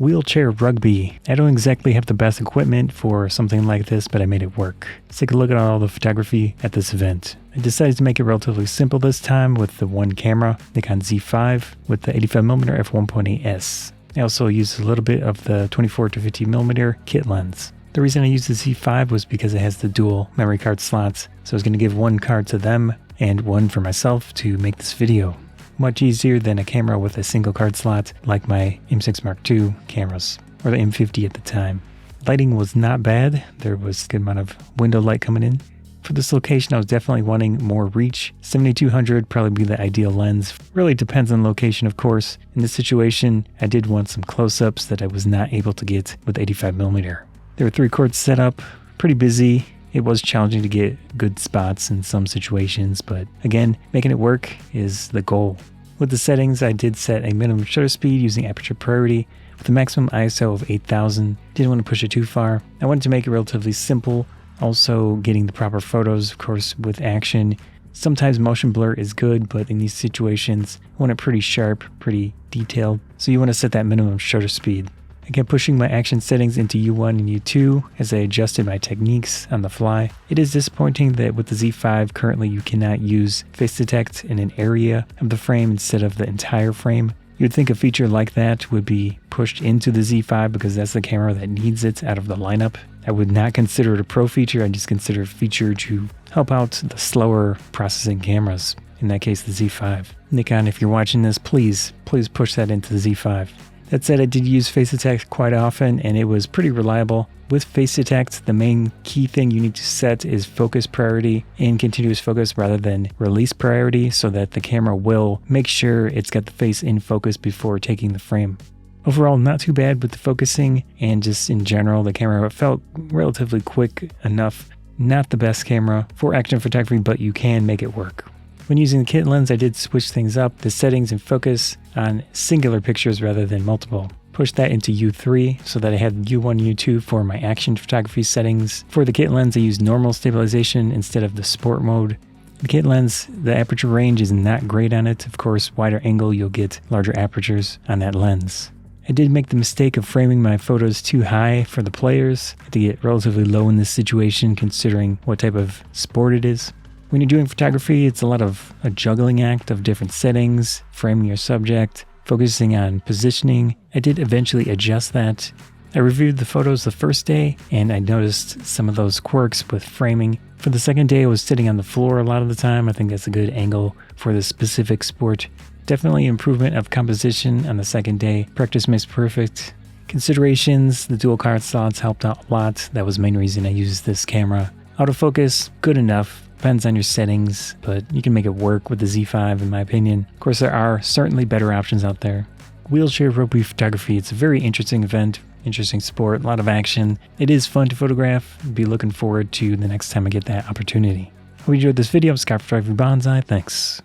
Wheelchair Rugby. I don't exactly have the best equipment for something like this, but I made it work. Let's take a look at all the photography at this event. I decided to make it relatively simple this time with the one camera, Nikon Z5 with the 85mm f1.8s. I also used a little bit of the 24-50mm kit lens. The reason I used the Z5 was because it has the dual memory card slots, so I was going to give one card to them and one for myself to make this video. Much easier than a camera with a single card slot like my M6 Mark II cameras, or the M50 at the time. Lighting was not bad, there was a good amount of window light coming in. For this location I was definitely wanting more reach. 7200 probably be the ideal lens. Really depends on location of course. In this situation I did want some close-ups that I was not able to get with 85mm. There were 3 cords set up, pretty busy. It was challenging to get good spots in some situations, but again, making it work is the goal. With the settings, I did set a minimum shutter speed using aperture priority with a maximum ISO of 8000. Didn't want to push it too far. I wanted to make it relatively simple, also getting the proper photos, of course, with action. Sometimes motion blur is good, but in these situations, I want it pretty sharp, pretty detailed, so you want to set that minimum shutter speed. I kept pushing my action settings into U1 and U2 as I adjusted my techniques on the fly. It is disappointing that with the Z5 currently you cannot use face detect in an area of the frame instead of the entire frame. You'd think a feature like that would be pushed into the Z5 because that's the camera that needs it out of the lineup. I would not consider it a pro feature, I just consider it a feature to help out the slower processing cameras, in that case the Z5. Nikon, if you're watching this, please push that into the Z5. That said, I did use face detect quite often and it was pretty reliable. With face detect, the main key thing you need to set is focus priority and continuous focus rather than release priority so that the camera will make sure it's got the face in focus before taking the frame. Overall, not too bad with the focusing and just in general, the camera felt relatively quick enough. Not the best camera for action photography, but you can make it work. When using the kit lens, I did switch things up, the settings and focus on singular pictures rather than multiple. Pushed that into U3 so that I had U1, U2 for my action photography settings. For the kit lens, I used normal stabilization instead of the sport mode. The kit lens, the aperture range is not great on it. Of course, wider angle, you'll get larger apertures on that lens. I did make the mistake of framing my photos too high for the players. I had to get relatively low in this situation considering what type of sport it is. When you're doing photography, it's a lot of a juggling act of different settings, framing your subject, focusing on positioning. I did eventually adjust that. I reviewed the photos the first day and I noticed some of those quirks with framing. For the second day, I was sitting on the floor a lot of the time. I think that's a good angle for this specific sport. Definitely improvement of composition on the second day. Practice makes perfect. Considerations, the dual card slots helped out a lot. That was the main reason I used this camera. Autofocus, good enough. Depends on your settings, but you can make it work with the Z5 in my opinion. Of course, there are certainly better options out there. Wheelchair rugby photography, it's a very interesting event, interesting sport, a lot of action. It is fun to photograph. Be looking forward to the next time I get that opportunity. Hope you enjoyed this video. Scott Photography Banzai. Thanks.